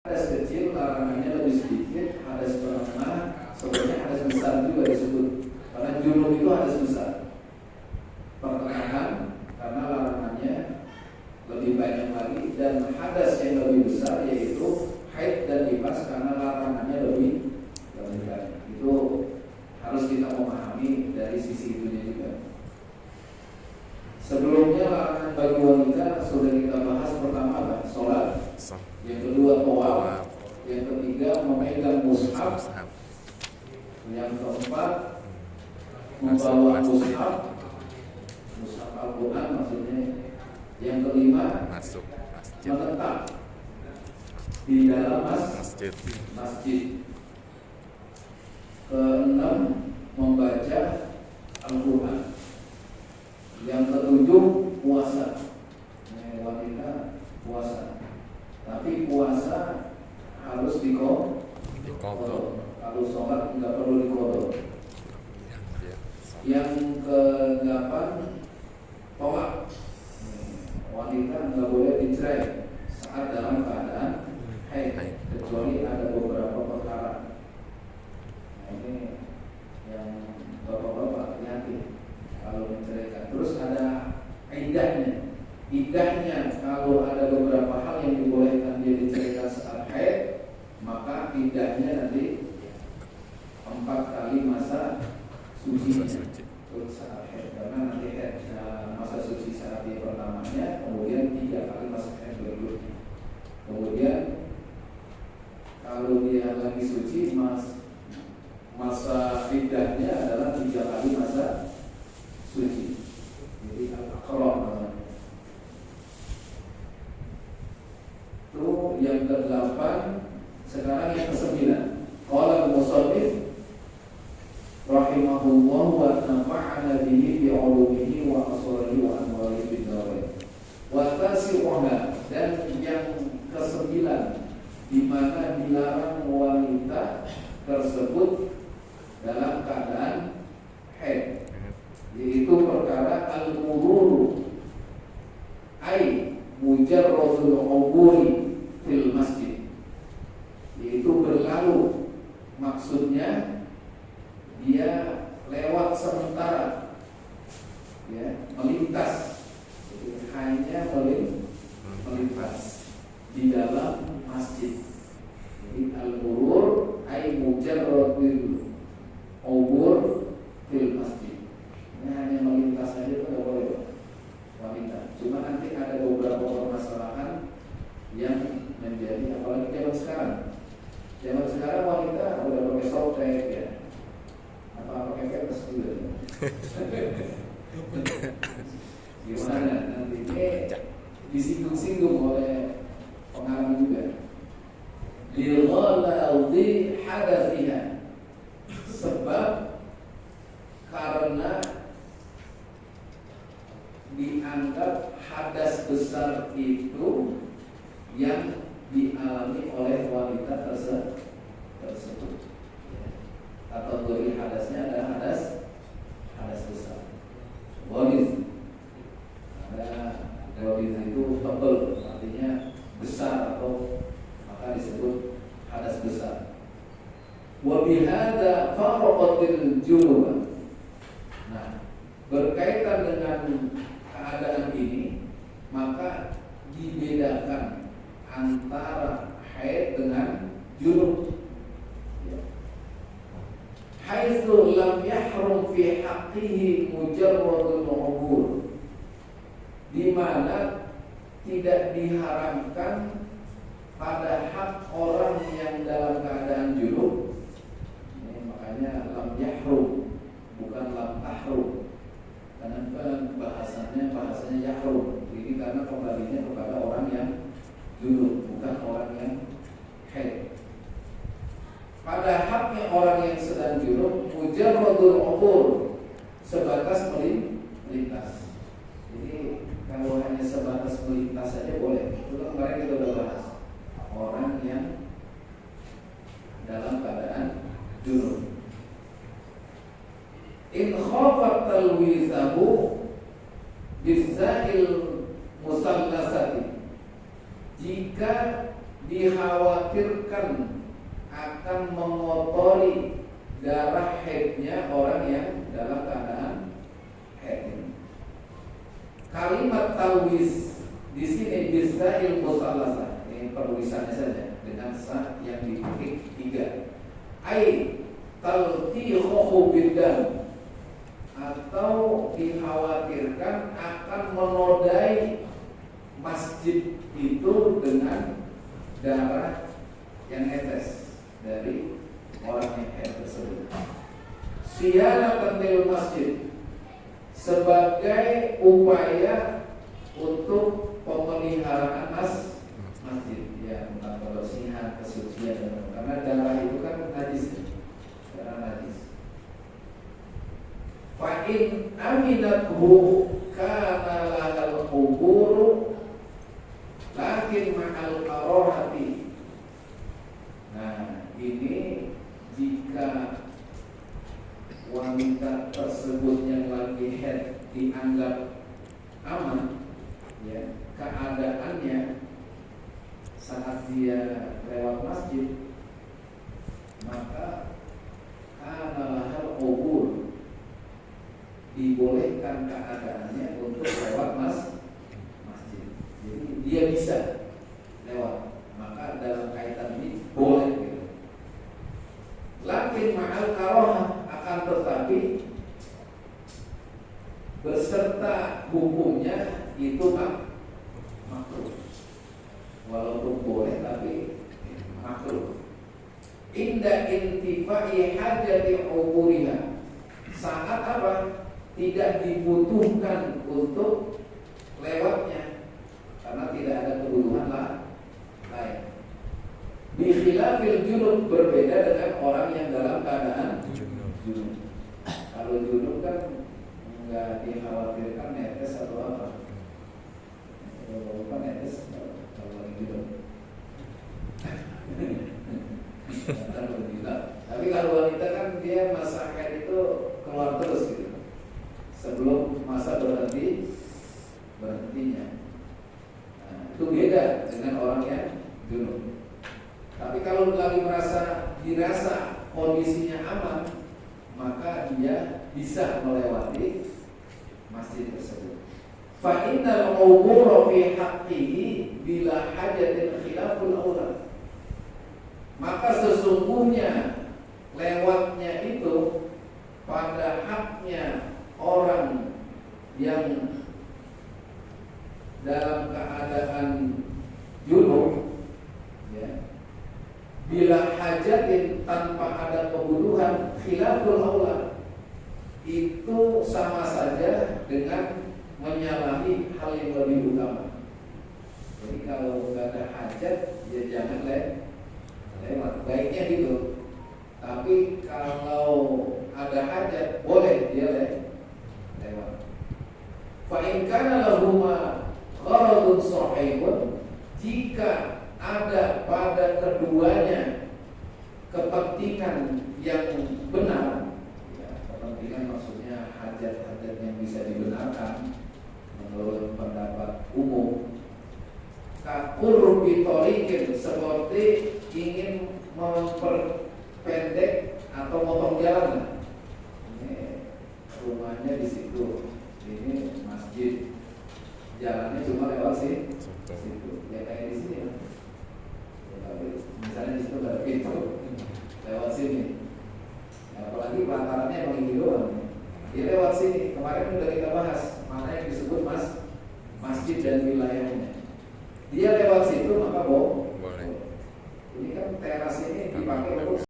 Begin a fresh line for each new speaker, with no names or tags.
Hadas kecil larangannya lebih sedikit, hadas menengah sebenarnya hadas besar juga disebut. Karena junub itu hadas besar. Pertengahan karena larangannya lebih banyak lagi, dan hadas yang lebih besar yaitu haid dan nifas karena larangannya lebih banyak. Itu harus kita memahami dari sisi itunya juga. Sebelumnya larangan bagi wanita sudah kita bahas. Pertama apa? Sholat. Yang kedua tawaf. Yang ketiga memegang mushaf. Yang keempat membawa mushaf Al-Quran maksudnya. Yang kelima menetap di dalam masjid. Keenam membaca Al-Quran. Yang ketujuh puasa. Wanita puasa. Tapi puasa harus diqadha. Kalau sholat nggak perlu diqadha. Yang ke-8 tolak. Wanita nggak boleh dicerai saat dalam keadaan haid, kecuali ada beberapa perkara. Nah, ini yang bapak-bapak hati-hati kalau menceraikan. Terus ada iddahnya. Iddahnya kalau ada beberapa hal yang dibolehkan dia diceraikan saat haid, maka iddahnya nanti 4 kali masa sucinya saat haid. Karena nanti haid masa suci saat dia pertamanya, kemudian 3 kali masa haid berikutnya. Kemudian kalau dia lagi suci, masa iddahnya adalah 3 kali masa suci. Jadi al-aqra namanya. Itu yang ke-8. Sekarang yang ke-9. Qala al-musannif rahimahullah wa nafa'ana bihi bi 'ulumihi wa asrarihi wa anwarihi bid darain. Wa tasi'uha, dan yang ke-9 di mana dilarang wanita tersebut dalam keadaan haid, yaitu perkara al-mururu ai mujarradul uburi fil masjid, yaitu berlalu, maksudnya dia lewat sementara, ya, melintas. Jadi hanya melintas di dalam masjid. Jadi al-murur ai mujarradul ubur fil masjid. Ini hanya melintas saja, itu nggak boleh wanita. Cuma nanti ada beberapa permasalahan yang menjadi, apalagi zaman sekarang. Zaman sekarang wanita udah pakai softtek, ya, apa pakai kepes juga. Gimana nanti ini disinggung-singgung oleh pengarang juga. Lilghaladi hadathiha, sebab karena dianggap hadas besar itu yang dialami oleh wanita tersebut. Kategori hadasnya adalah hadas besar. Ghaliz, ada ghaliz itu tebal, artinya besar, atau maka disebut hadas besar. Wa bihadza faraqatil junub. Nah, berkaitan dengan keadaan ini, maka dibedakan antara haid dengan junub. Haitsu lam yahrum fi haqqihi mujarradul ubur, di mana tidak diharamkan pada hak orang yang dalam keadaan junub. Ini makanya lam yahrum, bukan lam tahrum. Karena bahasanya yahrum. Ini karena kembalinya kepada orang yang junub, bukan orang yang haid. Pada haknya orang yang sedang junub, mujarradul ubur, sebatas melintas. Jadi kalau hanya sebatas melintas saja boleh. Itu kemarin kita sudah bahas. Orang yang dalam keadaan junub. In khafat talwisahu bisail musallasati, jika dikhawatirkan dikhawatirkan akan mengotori darah haidnya orang yang dalam keadaan haid. Kalimat talwis di sini bisa ilmu salasah, ini penulisannya saja dengan sa yang dititik 3. Ai taltihu bidam, atau dikhawatirkan akan menodai masjid itu dengan darah yang netes dari orang yang haid tersebut. Siyanatan lil masjid, sebagai upaya untuk pemeliharaan masjid, ya, tentang kebersihan, kesucian, karena darah itu kan najis, darah najis. Fa in aminathu kana lahal qubur lakin ma'al qarahati. Nah, ini jika wanita tersebut yang lagi haid dianggap aman, ya, keadaannya saat dia lewat masjid, maka kana lahal qubur, dibolehkan keadaannya untuk lewat masjid. Jadi dia bisa lewat, maka dalam kaitan ini boleh gitu. Lakin ma'al karahah, akan tetapi beserta hukumnya itu makruh. Walaupun boleh tapi makruh. Inda intifai hajati uburiha, saat apa? Tidak dibutuhkan untuk lewatnya, karena tidak ada kebutuhan lain. Bikhilafil junub, berbeda dengan orang yang dalam keadaan junub. Kalau junub kan nggak dikhawatirkan netes atau apa. Kalau netes kalau lagi junub. Tapi kalau wanita kan dia masa haid itu keluar terus gitu, sebelum masa berhentinya. Nah, itu beda dengan orang yang junub. Tapi kalau lagi dirasa kondisinya aman, maka dia bisa melewati masjid tersebut. Fa innal umura fi haqqihi bila hajatin khilaful aula. Maka sesungguhnya lewatnya itu pada haknya orang yang dalam keadaan junub, ya, bila hajatin, tanpa ada kebutuhan, khilaful aula, itu sama saja dengan menyalahi hal yang lebih utama. Jadi kalau nggak ada hajat, ya jangan lewat, baiknya gitu. Tapi kalau ada hajat, boleh dia lewat. Fa in kana lahuma gharadun sahihun, jika ada pada keduanya kepentingan yang benar, ya, kepentingan maksudnya hajat-hajat yang bisa dibenarkan menurut pendapat umum. Kakurbi tolikin, seperti ingin memperpendek atau motong jalan. Ini rumahnya di situ, ini masjid, jalannya cuma lewat situ, ya kayak di sini. Ya, tapi misalnya di situ ada pintu, lewat sini. Ya, apalagi pelatarannya emang ini doang. Dia lewat sini. Kemarin sudah kita bahas mana yang disebut masjid dan wilayahnya. Dia lewat situ maka boleh. Ini kan teras ini dipakai untuk